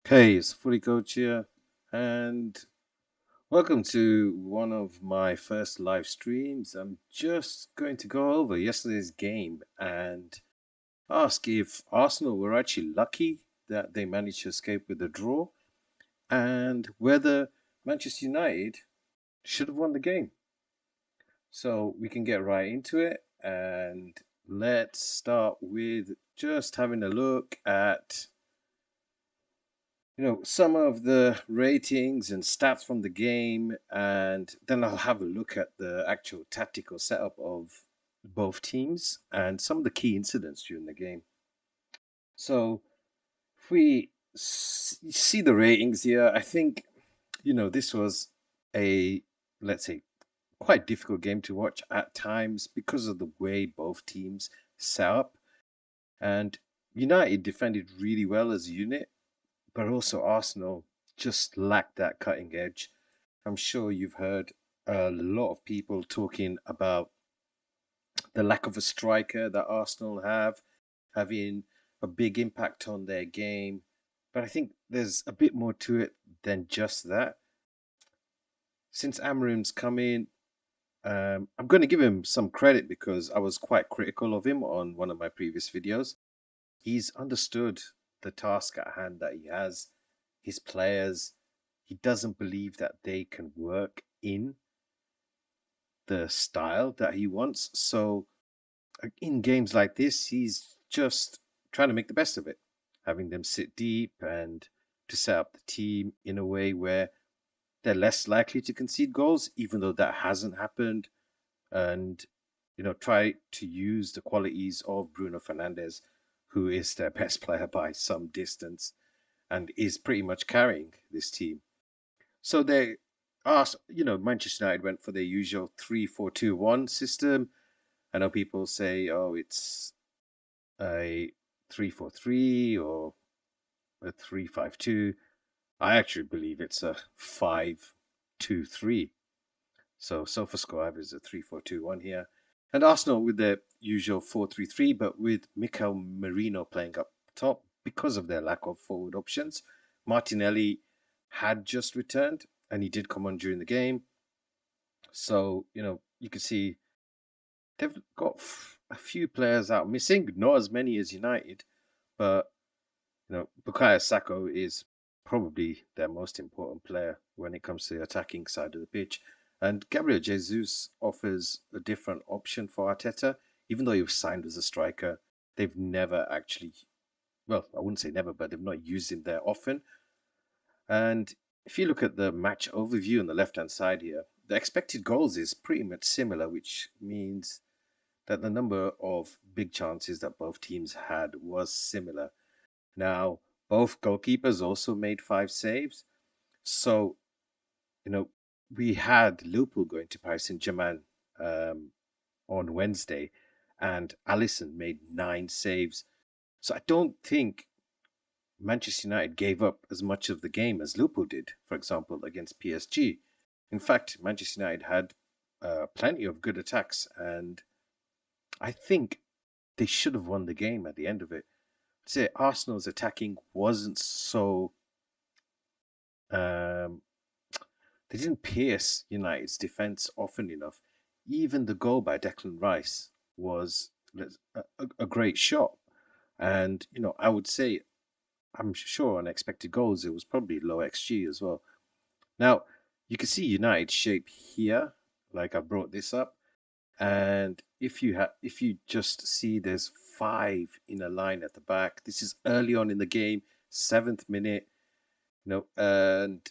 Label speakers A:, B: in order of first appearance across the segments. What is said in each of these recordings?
A: Hey, it's Footy Coach here, and welcome to one of my first live streams. I'm just going to go over yesterday's game and ask if Arsenal were actually lucky that they managed to escape with a draw, and whether Manchester United should have won the game. So we can get right into it, and let's start with just having a look at some of the ratings and stats from the game, and then I'll have a look at the actual tactical setup of both teams and some of the key incidents during the game. So, if we see the ratings here, I think, this was a, let's say, quite difficult game to watch at times because of the way both teams set up. And United defended really well as a unit, but also Arsenal just lacked that cutting edge. I'm sure you've heard a lot of people talking about the lack of a striker that Arsenal have, having a big impact on their game. But I think there's a bit more to it than just that. Since Amarim's come in, I'm going to give him some credit because I was quite critical of him on one of my previous videos. He's understood the task at hand that he has, his players. He doesn't believe that they can work in the style that he wants. So, in games like this, he's just trying to make the best of it, having them sit deep and to set up the team in a way where they're less likely to concede goals, even though that hasn't happened. And, try to use the qualities of Bruno Fernandes, who is their best player by some distance and is pretty much carrying this team. So they asked, Manchester United went for their usual 3-4-2-1 system. I know people say, oh, it's a 3-4-3 or a 3-5-2. I actually believe it's a 5-2-3. So SofaScore is a 3-4-2-1 here. And Arsenal with their usual 4-3-3, but with Mikel Merino playing up top because of their lack of forward options. Martinelli had just returned and he did come on during the game. So, you can see they've got a few players out missing, not as many as United, but, Bukayo Saka is probably their most important player when it comes to the attacking side of the pitch. And Gabriel Jesus offers a different option for Arteta. Even though he was signed as a striker, they've never actually, well, I wouldn't say never, but they've not used him there often. And if you look at the match overview on the left hand side here, the expected goals is pretty much similar, which means that the number of big chances that both teams had was similar. Now, both goalkeepers also made 5 saves. So, you know, we had Liverpool going to Paris Saint-Germain um, on Wednesday, and Alisson made 9 saves. So I don't think Manchester United gave up as much of the game as Liverpool did, for example, against PSG. In fact, Manchester United had plenty of good attacks, and I think they should have won the game at the end of it. I'd say Arsenal's attacking wasn't so. Um, they didn't pierce United's defense often enough. Even the goal by Declan Rice was a great shot. And, I would say, I'm sure on expected goals, it was probably low XG as well. Now, you can see United's shape here, like I brought this up. And if you just see there's five in a line at the back, this is early on in the game, 7th minute, and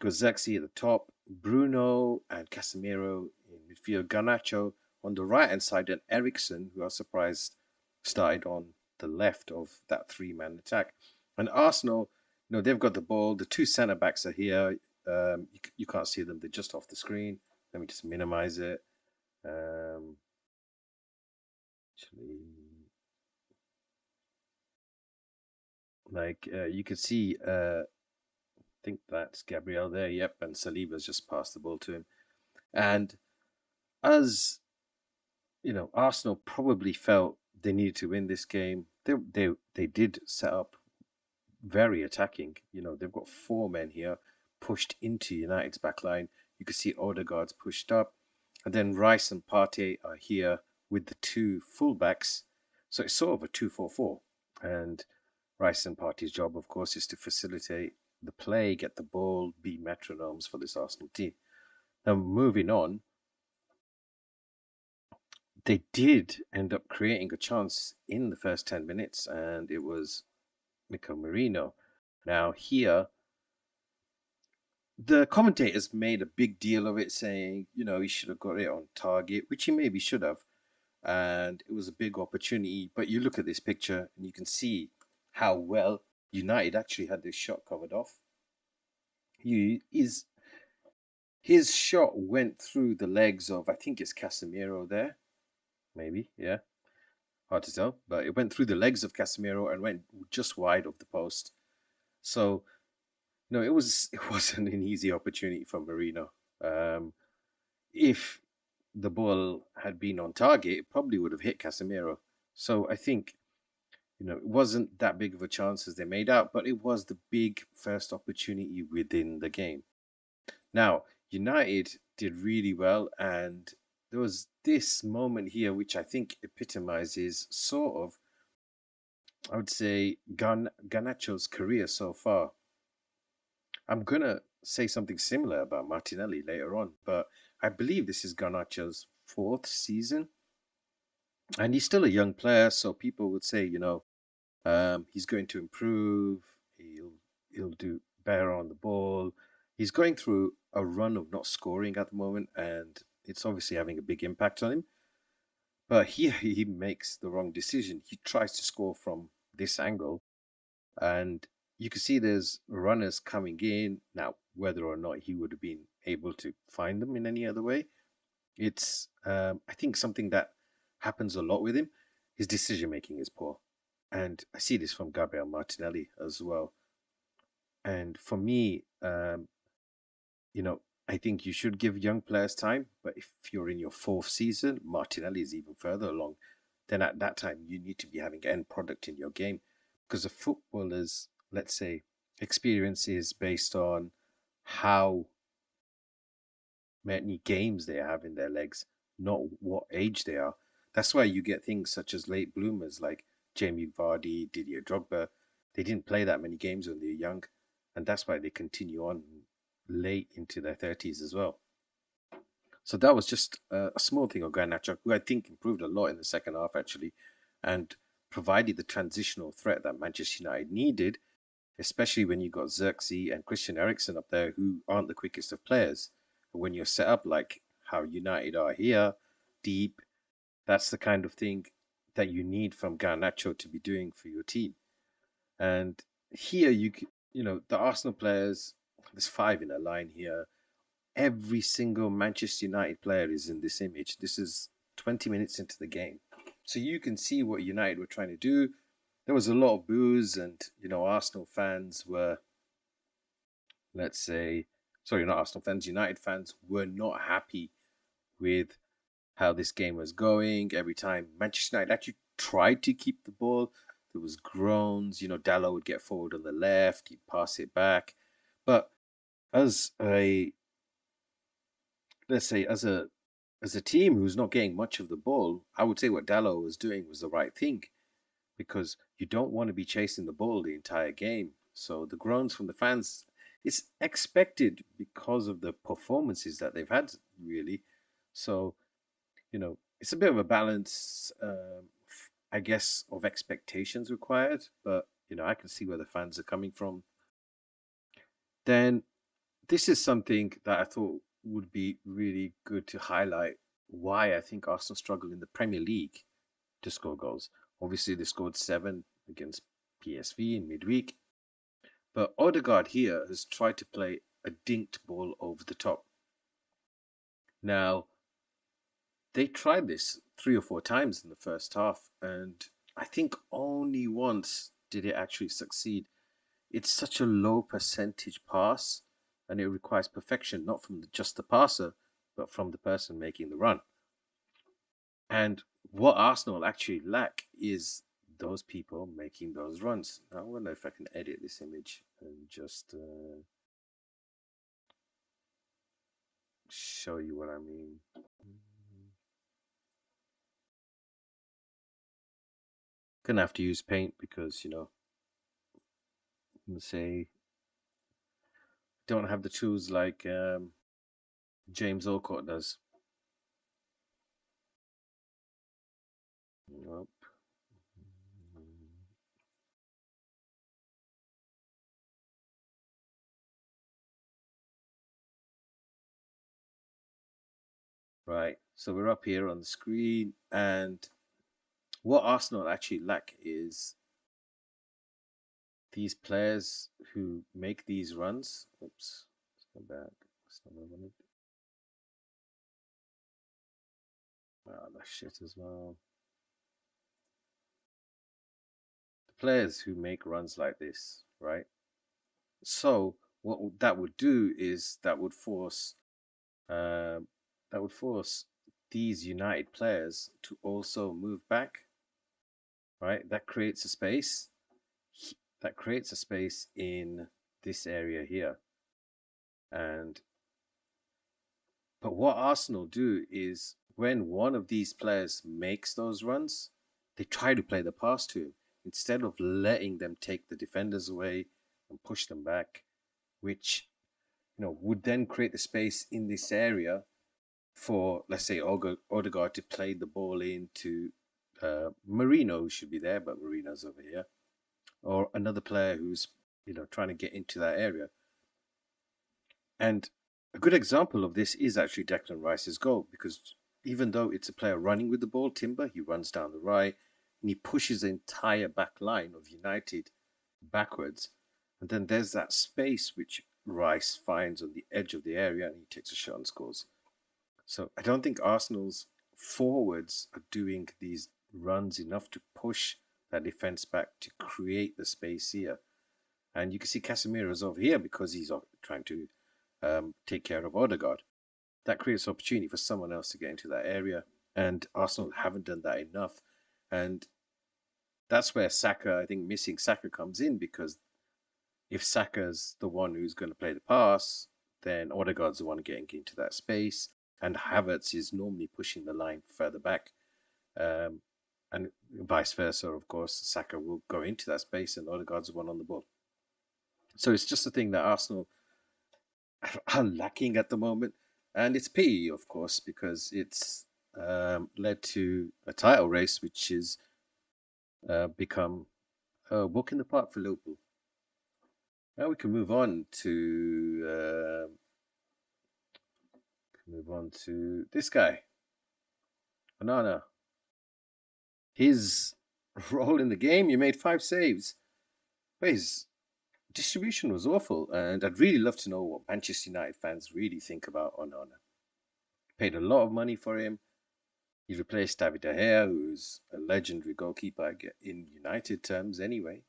A: Gozexi at the top, Bruno and Casemiro in midfield, Garnacho on the right hand side, and Ericsson, who I was surprised started on the left of that three-man attack. And Arsenal, they've got the ball. The two centre backs are here. You can't see them; they're just off the screen. Let me just minimize it. Um, actually, you can see, I think that's Gabriel there. Yep, and Saliba's just passed the ball to him. And as Arsenal probably felt they needed to win this game. They did set up very attacking. They've got four men here pushed into United's backline. You can see Odegaard's pushed up, and then Rice and Partey are here with the two fullbacks. So it's sort of a 2-4-4. And Rice and Partey's job, of course, is to facilitate the play, get the ball, be metronomes for this Arsenal team. Now, moving on, they did end up creating a chance in the first 10 minutes, and it was Mikel Merino. Now, here, the commentators made a big deal of it, saying, he should have got it on target, which he maybe should have. And it was a big opportunity. But you look at this picture and you can see how well United actually had this shot covered off. His shot went through the legs of, I think it's Casemiro there, maybe, yeah, hard to tell, but it went through the legs of Casemiro and went just wide of the post. So no, it wasn't an easy opportunity for Marino. If the ball had been on target, it probably would have hit Casemiro. So I think it wasn't that big of a chance as they made out, but it was the big first opportunity within the game. Now, United did really well, and there was this moment here which I think epitomizes sort of, I would say, Garnacho's career so far. I'm going to say something similar about Martinelli later on, but I believe this is Garnacho's fourth season, and he's still a young player, so people would say, he's going to improve. He'll do better on the ball. He's going through a run of not scoring at the moment, and it's obviously having a big impact on him. But here he makes the wrong decision. He tries to score from this angle, and you can see there's runners coming in. Now, whether or not he would have been able to find them in any other way, it's I think something that happens a lot with him. His decision making is poor, and I see this from Gabriel Martinelli as well. And for me, I think you should give young players time. But if you're in your fourth season, Martinelli is even further along. Then at that time, you need to be having end product in your game, because a footballer's, let's say, experience is based on how many games they have in their legs, not what age they are. That's why you get things such as late bloomers like Jamie Vardy, Didier Drogba. They didn't play that many games when they were young, and that's why they continue on late into their 30s as well. So that was just a small thing of Garnacho, who I think improved a lot in the second half, actually, and provided the transitional threat that Manchester United needed, especially when you got Xerxes and Christian Eriksen up there, who aren't the quickest of players. But when you're set up like how United are here, deep, that's the kind of thing that you need from Garnacho to be doing for your team. And here the Arsenal players, there's five in a line here. Every single Manchester United player is in this image. This is 20 minutes into the game. So you can see what United were trying to do. There was a lot of boos, and Arsenal fans were, let's say, sorry, not Arsenal fans, United fans were not happy with how this game was going. Every time Manchester United actually tried to keep the ball, there was groans. Dalot would get forward on the left, he'd pass it back. But as a, let's say, as a team who's not getting much of the ball, I would say what Dalot was doing was the right thing, because you don't want to be chasing the ball the entire game. So the groans from the fans, it's expected because of the performances that they've had, really. So, it's a bit of a balance, I guess, of expectations required, but, I can see where the fans are coming from. Then this is something that I thought would be really good to highlight why I think Arsenal struggle in the Premier League to score goals. Obviously, they scored 7 against PSV in midweek, but Odegaard here has tried to play a dinked ball over the top. Now, they tried this 3 or 4 times in the first half, and I think only once did it actually succeed. It's such a low percentage pass, and it requires perfection, not from just the passer, but from the person making the run. And what Arsenal actually lack is those people making those runs. I wonder if I can edit this image and just show you what I mean. Gonna have to use paint because say don't have the tools like James Allcott does. Nope. Right, so we're up here on the screen, and what Arsenal actually lack is these players who make these runs. Oops, let's go back. That's not what I wanted. Ah, that's shit as well. The players who make runs like this, right? So that would do is um, that would force these United players to also move back, right? That creates a space. That creates a space in this area here, and but what Arsenal do is when one of these players makes those runs, they try to play the pass to him instead of letting them take the defenders away and push them back, which would then create the space in this area for, let's say, Odegaard to play the ball into Marino, who should be there, but Marino's over here, or another player who's trying to get into that area. And a good example of this is actually Declan Rice's goal, because even though it's a player running with the ball, Timber, he runs down the right and he pushes the entire back line of United backwards. And then there's that space which Rice finds on the edge of the area and he takes a shot and scores. So I don't think Arsenal's forwards are doing these runs enough to push that defense back to create the space here. And you can see Casemiro's over here because he's trying to take care of Odegaard. That creates opportunity for someone else to get into that area. And Arsenal haven't done that enough. And that's where Saka, I think missing Saka comes in, because if Saka's the one who's going to play the pass, then Odegaard's the one getting into that space. And Havertz is normally pushing the line further back. Um, and vice versa, of course. Saka will go into that space and Odegaard's the one on the ball. So it's just a thing that Arsenal are lacking at the moment. And it's pity, of course, because it's led to a title race, which has become a walk in the park for Liverpool. Now we can move on to this guy, Banana. His role in the game, he made 5 saves, but his distribution was awful. And I'd really love to know what Manchester United fans really think about Onana. Paid a lot of money for him. He replaced David De Gea, who's a legendary goalkeeper in United terms anyway.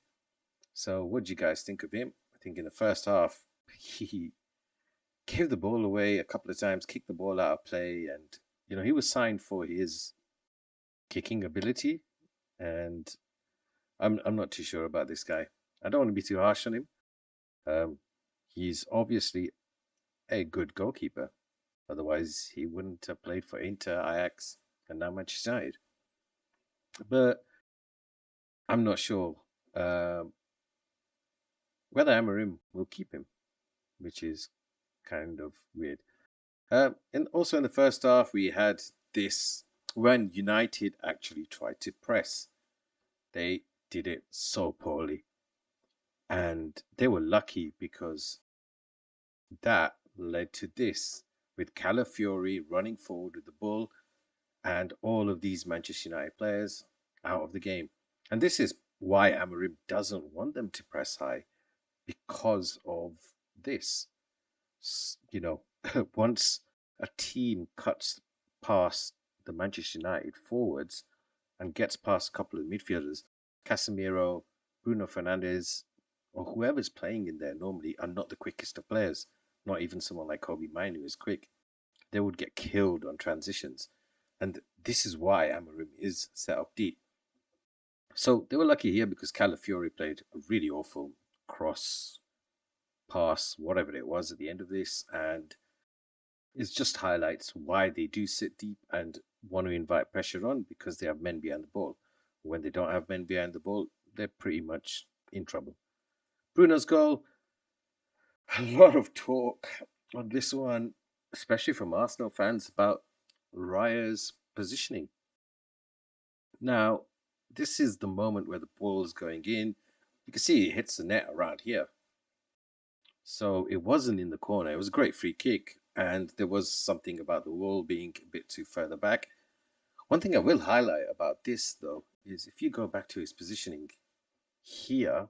A: So what do you guys think of him? I think in the first half, he gave the ball away a couple of times, kicked the ball out of play, and he was signed for his kicking ability, and I'm not too sure about this guy. I don't want to be too harsh on him. Um, he's obviously a good goalkeeper. Otherwise, he wouldn't have played for Inter, Ajax, and now Manchester United. But I'm not sure whether Amarim will keep him, which is kind of weird. And also in the first half, we had this when United actually tried to press. They did it so poorly. And they were lucky because that led to this, with Calafiori running forward with the ball and all of these Manchester United players out of the game. And this is why Amarim doesn't want them to press high, because of this. Once a team cuts past the Manchester United forwards and gets past a couple of midfielders, Casemiro, Bruno Fernandes, or whoever's playing in there normally are not the quickest of players. Not even someone like Kobe Mine is quick. They would get killed on transitions. And this is why Amarim is set up deep. So they were lucky here because Calafiori played a really awful cross pass, whatever it was at the end of this, and it just highlights why they do sit deep and want to invite pressure on because they have men behind the ball. When they don't have men behind the ball, they're pretty much in trouble. Bruno's goal, a lot of talk on this one, especially from Arsenal fans about Raya's positioning. Now, this is the moment where the ball is going in. You can see it hits the net around here. So it wasn't in the corner. It was a great free kick. And there was something about the wall being a bit too further back. One thing I will highlight about this, though, is if you go back to his positioning here,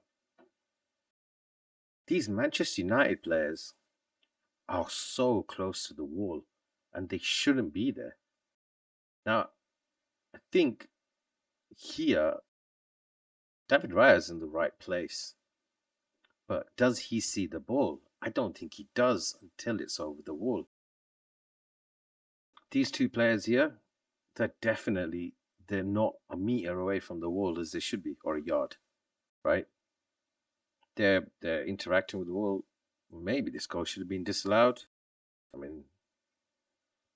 A: these Manchester United players are so close to the wall and they shouldn't be there. Now, I think here, David Raya is in the right place. But does he see the ball? I don't think he does until it's over the wall. These two players here, they're not a meter away from the wall as they should be, or a yard, right? They're interacting with the wall. Maybe this goal should have been disallowed. I mean,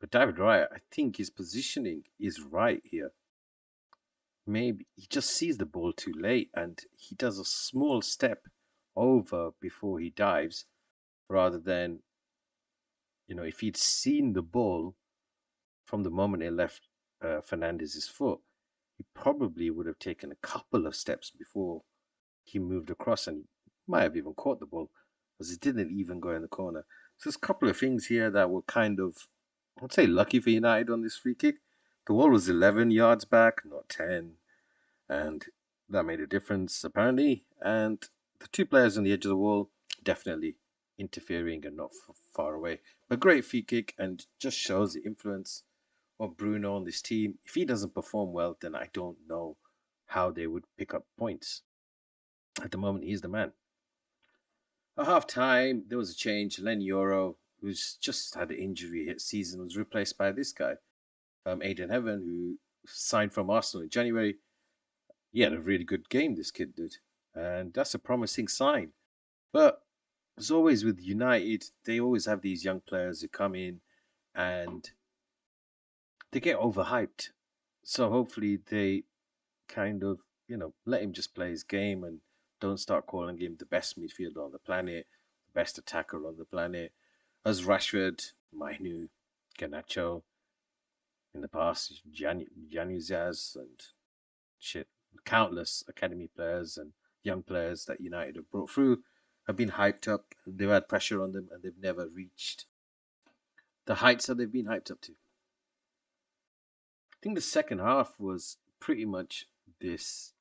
A: but David Raya, I think his positioning is right here. Maybe he just sees the ball too late and he does a small step over before he dives rather than, if he'd seen the ball from the moment it left Fernandez's foot, he probably would have taken a couple of steps before he moved across and might have even caught the ball because it didn't even go in the corner. So there's a couple of things here that were kind of, I'd say, lucky for United on this free kick. The wall was 11 yards back, not 10, and that made a difference apparently. And the two players on the edge of the wall definitely interfering and not far away. But great free kick and just shows the influence of Bruno on this team. If he doesn't perform well, then I don't know how they would pick up points. At the moment, he's the man. At half time, there was a change. Len Yoro, who's just had an injury hit season, was replaced by this guy, Aiden Heaven, who signed from Arsenal in January. He had a really good game, this kid did. And that's a promising sign. But as always with United, they always have these young players who come in and they get overhyped. So hopefully they kind of, let him just play his game and don't start calling him the best midfielder on the planet, the best attacker on the planet. As Rashford, Mainu, Garnacho, in the past, Januzaj and shit, countless academy players and young players that United have brought through have been hyped up. They've had pressure on them and they've never reached the heights that they've been hyped up to. I think the second half was pretty much this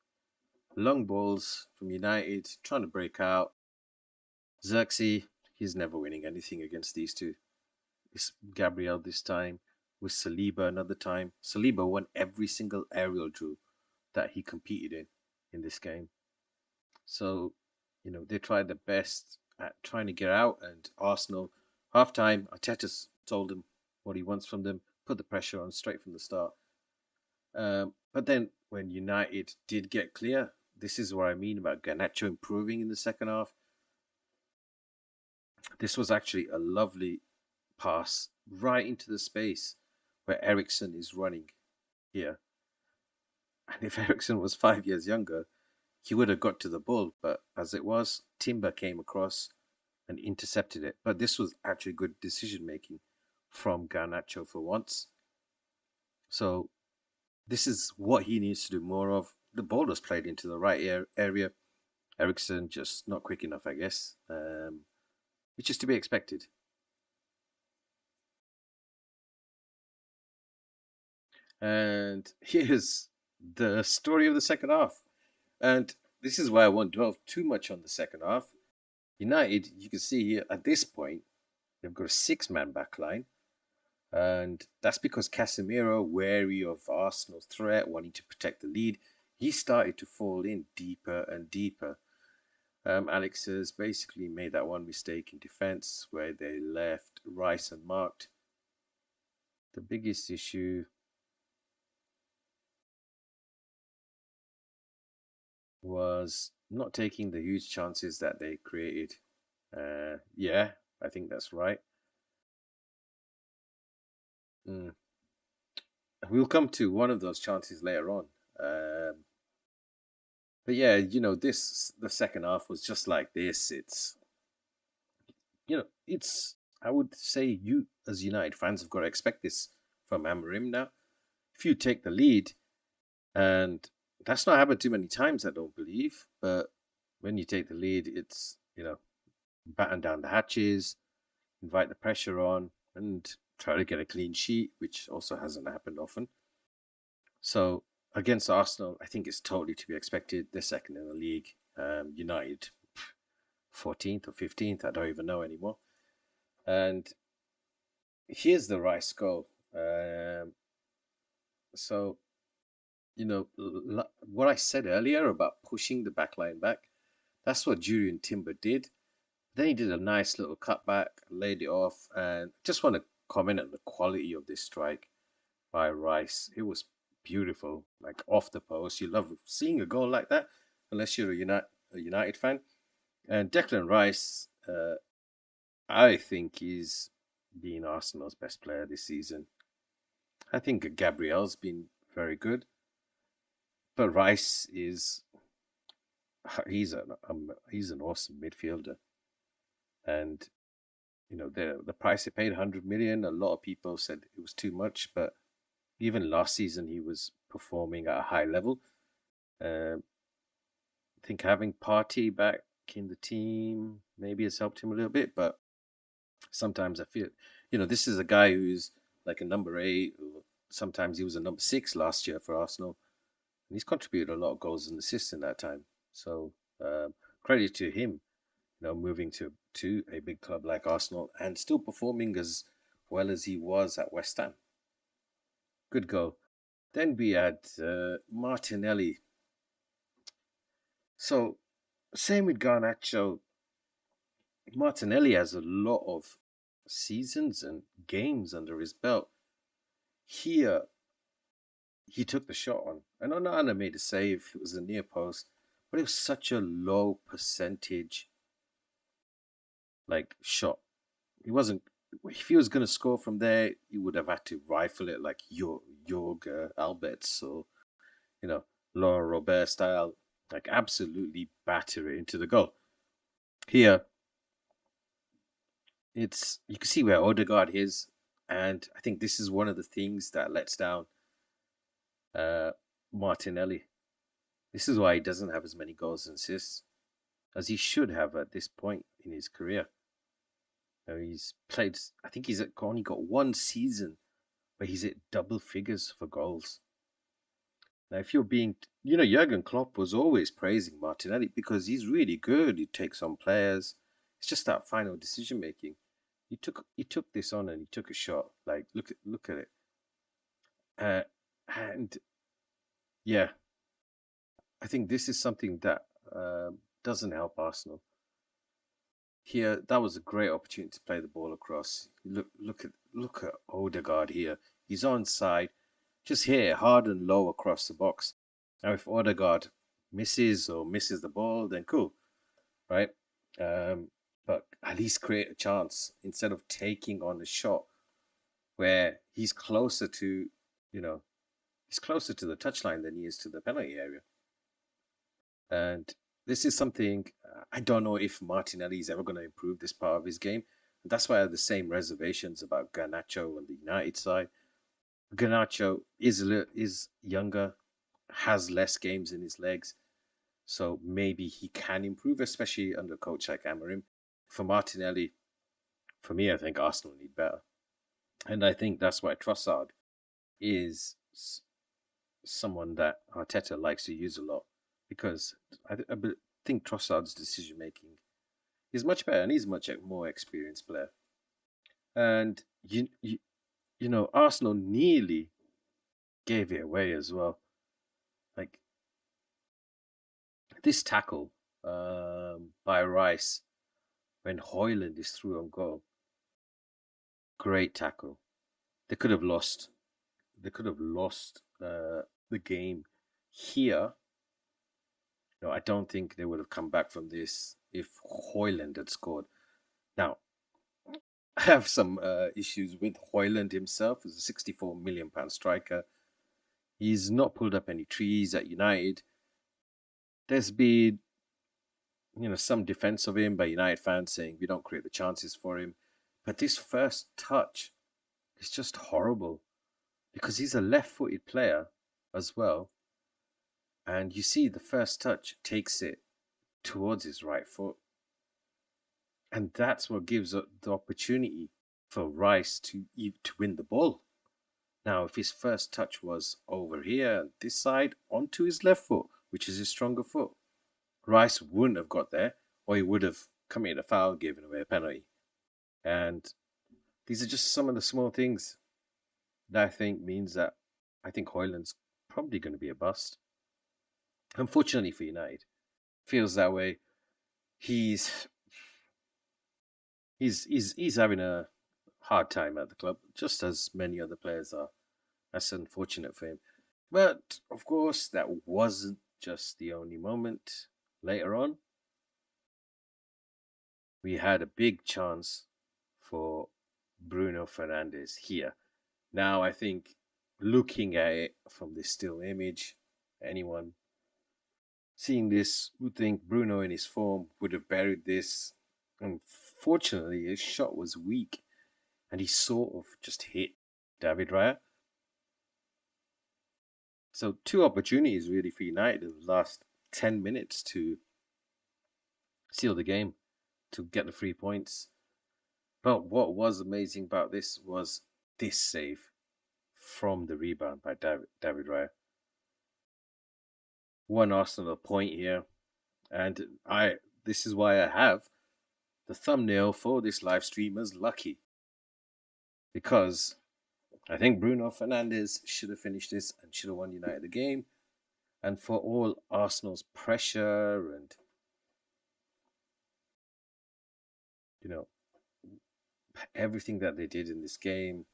A: long balls from United trying to break out. Xerxes, he's never winning anything against these two. It's Gabriel this time, with Saliba another time. Saliba won every single aerial drill that he competed in this game. So, they tried their best at trying to get out, and Arsenal, half time, Arteta told them what he wants from them, put the pressure on straight from the start. But then when United did get clear, this is what I mean about Garnacho improving in the second half. This was actually a lovely pass right into the space where Ericsson is running here. And if Ericsson was 5 years younger, he would have got to the ball. But as it was, Timber came across and intercepted it. But this was actually good decision making from Garnacho for once. So this is what he needs to do more of. The ball was played into the right area. Ericsson just not quick enough, I guess, which is to be expected. And here's the story of the second half. And this is why I won't dwell too much on the second half. United, you can see here at this point, they've got a six-man back line. And that's because Casemiro, wary of Arsenal's threat, wanting to protect the lead, he started to fall in deeper and deeper. Alex has basically made that one mistake in defense where they left Rice unmarked. The biggest issue was not taking the huge chances that they created. Yeah, I think that's right. Mm. We'll come to one of those chances later on. Um, but yeah, this the second half was just like this. It's I would say you as United fans have got to expect this from Amarim now. If you take the lead, and that's not happened too many times, I don't believe. But when you take the lead, it's batten down the hatches, invite the pressure on, and try to get a clean sheet, which also hasn't happened often. So against Arsenal, I think it's totally to be expected. They're second in the league. United 14th or 15th, I don't even know anymore. And here's the Rice goal. So what I said earlier about pushing the back line back, that's what Julian Timber did. Then he did a nice little cutback, laid it off, and just want to comment on the quality of this strike by Rice. It was beautiful, like off the post. You love seeing a goal like that, unless you're a United fan. And Declan Rice, I think he's been Arsenal's best player this season. I think Gabriel's been very good, but Rice is he's an awesome midfielder, and the price they paid 100 million. A lot of people said it was too much, but even last season he was performing at a high level. Uh, I think having Party back in the team maybe has helped him a little bit, but sometimes I feel, this is a guy who's like a number eight, or sometimes he was a number six last year for Arsenal, and he's contributed a lot of goals and assists in that time. So credit to him, moving to a big club like Arsenal and still performing as well as he was at West Ham. Good goal. Then we had Martinelli. So same with Garnacho. Martinelli has a lot of seasons and games under his belt. Here, he took the shot on. And Onana made a save. It was a near post, but it was such a low percentage like shot. He wasn't. If he was going to score from there, he would have had to rifle it like Jorg Alberts or you know Laurent Robert style, like absolutely batter it into the goal. Here, it's you can see where Odegaard is, and I think this is one of the things that lets down uh, Martinelli. This is why he doesn't have as many goals and assists as he should have at this point in his career. He's played. I think he's only got one season where he's at double figures for goals. Now, if you're being, Jurgen Klopp was always praising Martinelli because he's really good. He takes on players. It's just that final decision making. He took this on and he took a shot. Like look at it. Uh, and yeah, I think this is something that doesn't help Arsenal. Here, that was a great opportunity to play the ball across. Look at Odegaard here. He's onside. Just hit it hard and low across the box. Now, if Odegaard misses the ball, then cool, right? Um, but at least create a chance instead of taking on a shot where you know, he's closer to the touchline than he is to the penalty area. And this is something I don't know if Martinelli is ever going to improve this part of his game. And that's why I have the same reservations about Garnacho on the United side. Garnacho is younger, has less games in his legs, so maybe he can improve, especially under a coach like Amarim. For Martinelli, for me, I think Arsenal need better, and I think that's why Trossard is someone that Arteta likes to use a lot because I think Trossard's decision making is much better, and he's much more experienced player. And Arsenal nearly gave it away as well. Like this tackle by Rice when Hoyland is through on goal. Great tackle. They could have lost. They could have lost the game here I don't think they would have come back from this if Hoyland had scored. Now, I have some issues with Hoyland himself as a £64 million striker. He's not pulled up any trees at United. There's been, some defense of him by United fans saying we don't create the chances for him. But this first touch is just horrible because he's a left-footed player as well. And you see the first touch takes it towards his right foot. And that's what gives the opportunity for Rice to win the ball. Now, if his first touch was over here, this side, onto his left foot, which is his stronger foot, Rice wouldn't have got there, or he would have committed a foul, given away a penalty. And these are just some of the small things that I think means that I think Hoyland's probably going to be a bust. Unfortunately for United, feels that way. He's he's having a hard time at the club, just as many other players are. That's unfortunate for him. But of course, that wasn't just the only moment. Later on, we had a big chance for Bruno Fernandes here. Now, I think looking at it from this still image, anyone seeing this would think Bruno in his form would have buried this. Unfortunately, his shot was weak and he sort of just hit David Raya. So, two opportunities really for United in the last 10 minutes to seal the game, to get the 3 points. But what was amazing about this was this save from the rebound by David Raya. Won Arsenal a point here, and this is why I have the thumbnail for this live stream as lucky, because I think Bruno Fernandes should have finished this and should have won United the game. And for all Arsenal's pressure and you know everything that they did in this game,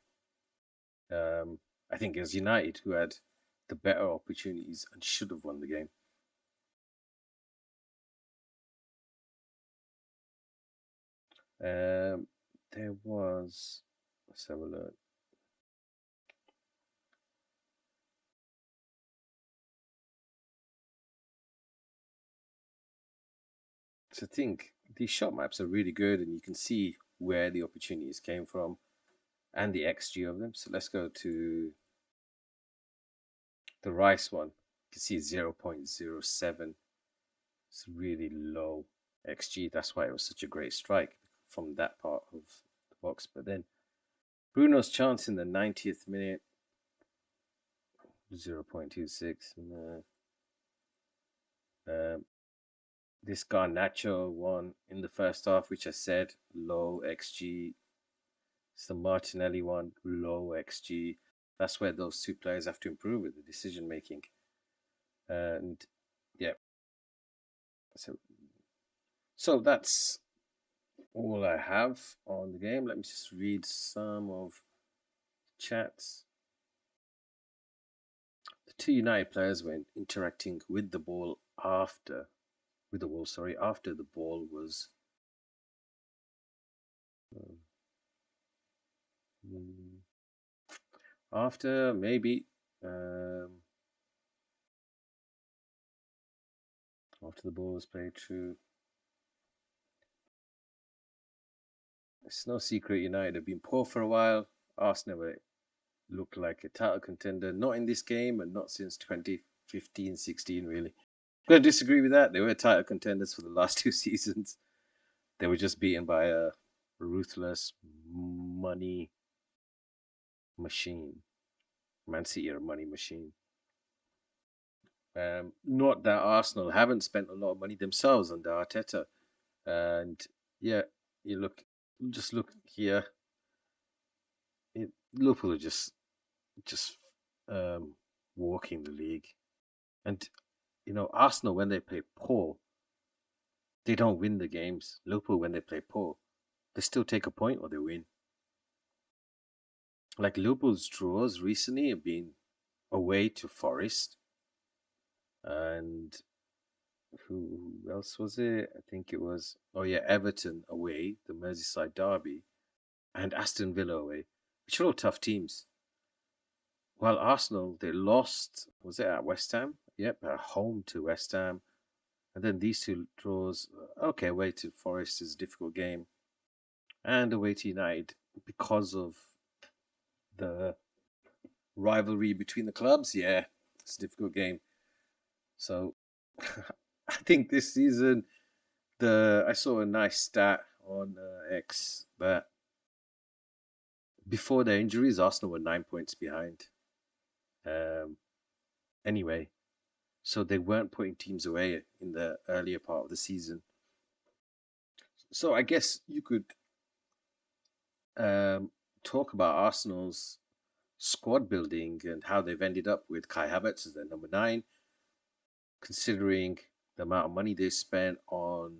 A: um, I think it was United who had the better opportunities and should have won the game. Um, there was, let's have a look. So I think these shot maps are really good, and you can see where the opportunities came from and the XG of them. So let's go to the Rice one. You can see 0.07. It's really low XG. That's why it was such a great strike from that part of the box. But then Bruno's chance in the 90th minute, 0.26. Um, this Garnacho one in the first half, which I said low XG. It's the Martinelli one, low XG. That's where those two players have to improve with the decision making. And yeah, so that's all I have on the game. Let me just read some of chats. The two United players were interacting with the ball after the ball was um, after maybe after the ball was played through. It's no secret United have been poor for a while. Arsenal were looked like a title contender, not in this game and not since 2015-16 really. I'm going to disagree with that. They were title contenders for the last two seasons. They were just beaten by a ruthless money machine. Man City are a money machine. Not that Arsenal haven't spent a lot of money themselves under Arteta. And yeah, just look here. Liverpool are just walking the league. And Arsenal when they play poor, they don't win the games. Liverpool when they play poor, they still take a point or they win. Like Liverpool's draws recently have been away to Forest and who else was it? I think it was, oh yeah, Everton away, the Merseyside derby, and Aston Villa away, which are all tough teams. While Arsenal, they lost, was it at West Ham? Yep, at home to West Ham. And then these two draws, okay, away to Forest is a difficult game. And away to United because of the rivalry between the clubs. Yeah, it's a difficult game. So I think this season, the I saw a nice stat on X that before their injuries, Arsenal were 9 points behind. Um, anyway, so they weren't putting teams away in the earlier part of the season. So I guess you could um, talk about Arsenal's squad building and how they've ended up with Kai Havertz as their number 9, considering the amount of money they spent on,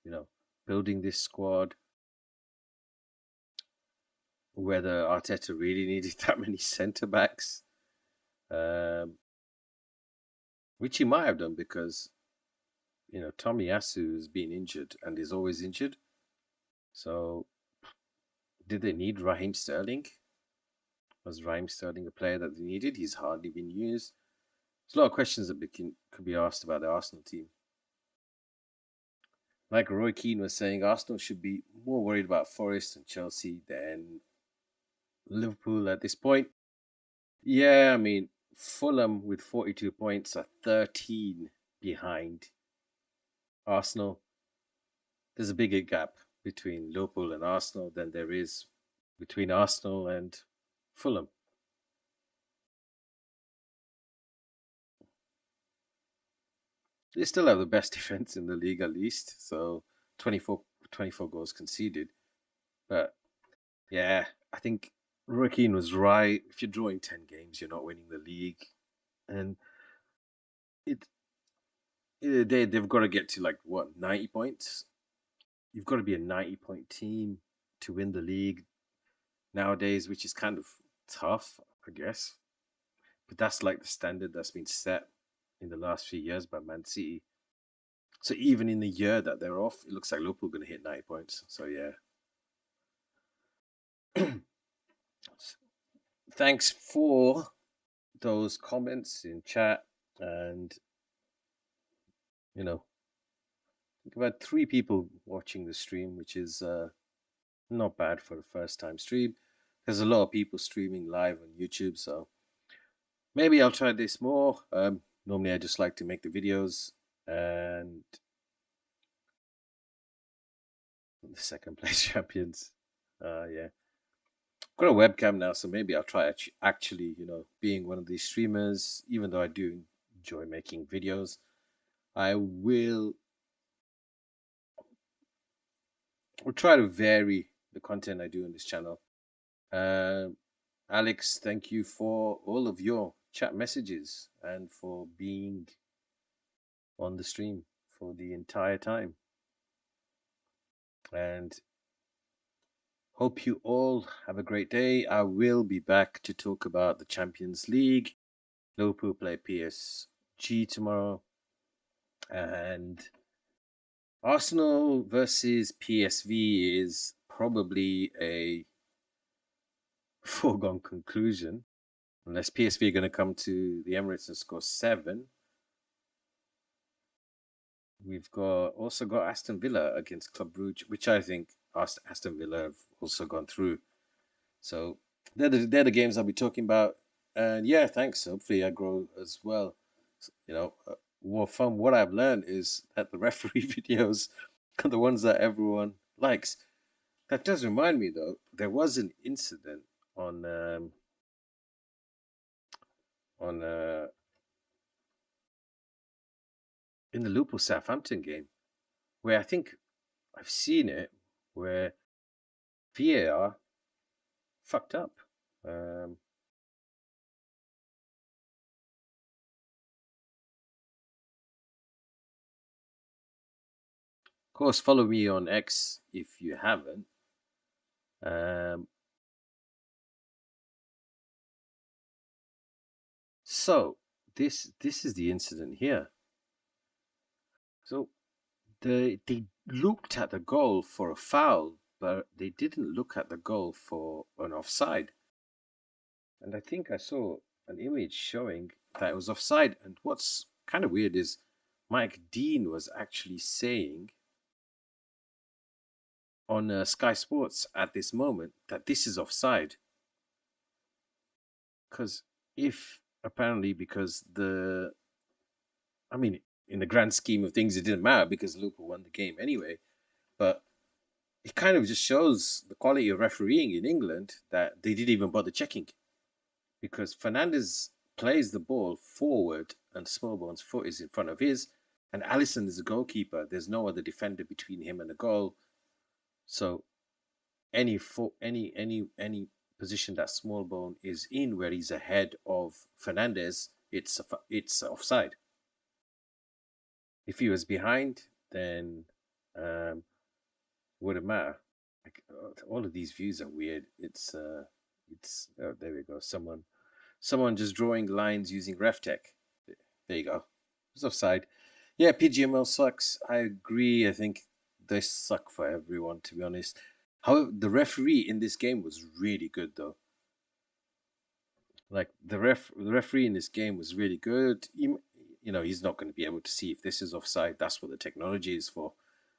A: you know, building this squad. Whether Arteta really needed that many centre backs, um, which he might have done because Tomiyasu has been injured and is always injured. So did they need Raheem Sterling? Was Raheem Sterling a player that they needed? He's hardly been used. There's a lot of questions that could be asked about the Arsenal team. Like Roy Keane was saying, Arsenal should be more worried about Forest and Chelsea than Liverpool at this point. Yeah, I mean, Fulham with 42 points are 13 behind Arsenal. There's a bigger gap between Liverpool and Arsenal than there is between Arsenal and Fulham. They still have the best defense in the league, at least. So 24 goals conceded. But yeah, I think Roy Keane was right. If you're drawing 10 games, you're not winning the league. And it, they've got to get to like, what, 90 points? You've got to be a 90-point team to win the league nowadays, which is kind of tough, I guess. But that's like the standard that's been set in the last few years by Man City. So even in the year that they're off, it looks like Liverpool are going to hit 90 points. So yeah. Thanks for those comments in chat. And, you know, we've had 3 people watching the stream, which is not bad for a first time stream. There's a lot of people streaming live on YouTube. So maybe I'll try this more. Normally, I just like to make the videos and the second place champions. Yeah. Got a webcam now, so maybe I'll try actually, being one of these streamers. Even though I do enjoy making videos, I will try to vary the content I do on this channel. Um, Alex, thank you for all of your chat messages and for being on the stream for the entire time. And hope you all have a great day. I will be back to talk about the Champions League. Liverpool play PSG tomorrow. And Arsenal versus PSV is probably a foregone conclusion. Unless PSV are going to come to the Emirates and score 7. We've also got Aston Villa against Club Brugge, which I think Aston Villa have also gone through. So they're the games I'll be talking about. And yeah, thanks. Hopefully I grow as well. Well, from what I've learned is that the referee videos are the ones that everyone likes. That does remind me though, there was an incident on on in the Liverpool Southampton game where I think I've seen it where VAR fucked up. Of course, follow me on X if you haven't. So this is the incident here. So they looked at the goal for a foul, but they didn't look at the goal for an offside. And I think I saw an image showing that it was offside. And what's kind of weird is Mike Dean was actually saying on Sky Sports at this moment that this is offside. Because if apparently, because I mean, in the grand scheme of things, it didn't matter because Liverpool won the game anyway. But it kind of just shows the quality of refereeing in England that they didn't even bother checking because Fernandez plays the ball forward and Smallbone's foot is in front of his, and Allison is the goalkeeper. There's no other defender between him and the goal, so any position that Smallbone is in where he's ahead of Fernandez, it's offside. If he was behind, then um, wouldn't matter. Like, all of these views are weird. It's oh, there we go. Someone just drawing lines using RefTech. There you go. It's offside. Yeah, PGML sucks. I agree. I think they suck for everyone, to be honest. However, the referee in this game was really good, though. Like the referee in this game was really good. You know, he's not going to be able to see if this is offside. That's what the technology is for,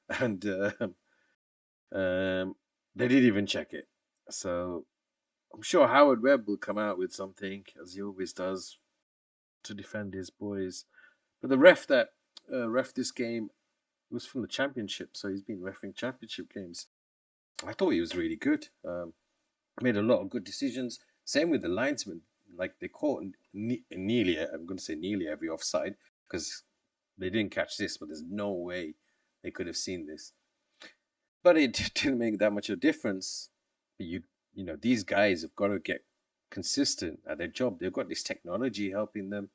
A: and um, they didn't even check it. So I'm sure Howard Webb will come out with something, as he always does, to defend his boys. But the ref that ref this game was from the championship, so he's been refing championship games. I thought he was really good. Made a lot of good decisions. Same with the linesman. Like they caught nearly, I'm going to say nearly every offside because they didn't catch this, but there's no way they could have seen this. But it didn't make that much of a difference. You know, these guys have got to get consistent at their job. They've got this technology helping them.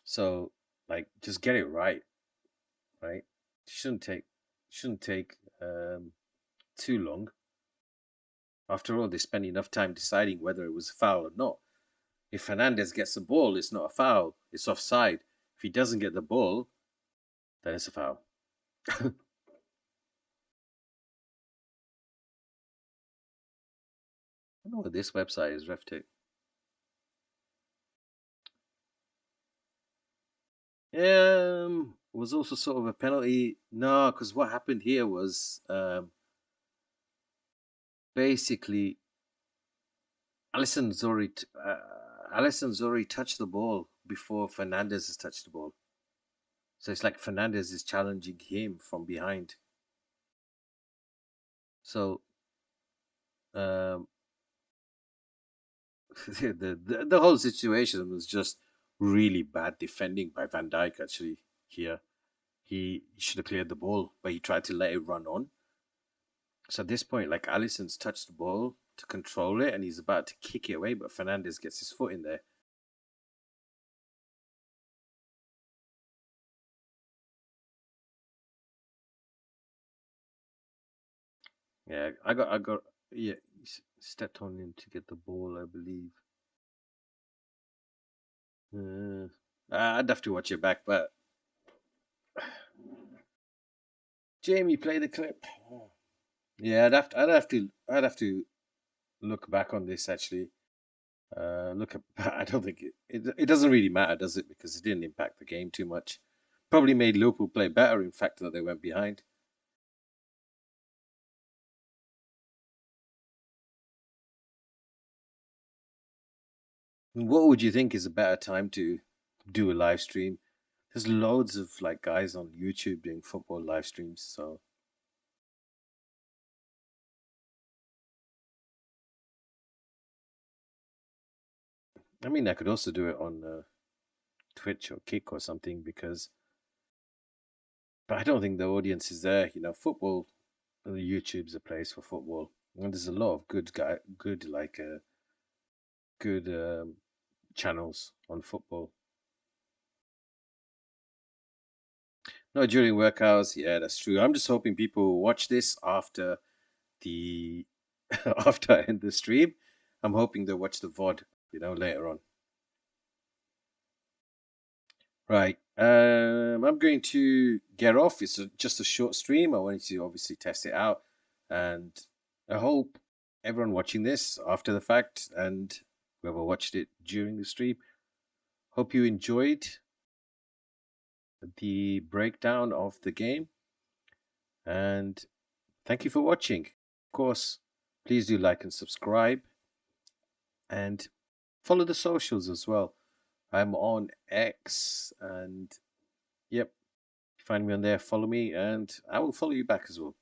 A: So like just get it right, right? Shouldn't take too long. After all, they spend enough time deciding whether it was a foul or not. If Fernandez gets the ball, it's not a foul. It's offside. If he doesn't get the ball, then it's a foul. I don't know what this website is, RefTech. Was also sort of a penalty. No, because what happened here was basically Alisson Zori touched the ball before Fernandez has touched the ball. So it's like Fernandez is challenging him from behind. So um, the whole situation was just really bad defending by Van Dijk. Actually, here he should have cleared the ball, but he tried to let it run on. So at this point, like Alisson's touched the ball to control it, and he's about to kick it away, but Fernandez gets his foot in there. Yeah, yeah, he stepped on him to get the ball, I believe. Uh, I'd have to watch it back, but Jamie, play the clip. Yeah, I'd have to look back on this actually. Look at, I don't think it doesn't really matter, does it? Because it didn't impact the game too much. Probably made Liverpool play better, in fact, that they went behind. What would you think is a better time to do a live stream? There's loads of like guys on YouTube doing football live streams. So I mean, I could also do it on Twitch or Kick or something because, but I don't think the audience is there. You know, football. YouTube's a place for football, and there's a lot of good channels on football. No, during work hours, yeah, that's true. I'm just hoping people watch this after the after I end the stream. I'm hoping they'll watch the VOD, later on. Right. I'm going to get off. It's just a short stream. I wanted to obviously test it out, and I hope everyone watching this after the fact and whoever watched it during the stream, hope you enjoyed the breakdown of the game, and thank you for watching. Of course, please do like and subscribe, and follow the socials as well. I'm on X, and yep, find me on there, follow me, and I will follow you back as well.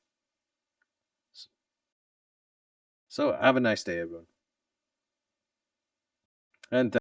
A: So have a nice day, everyone. And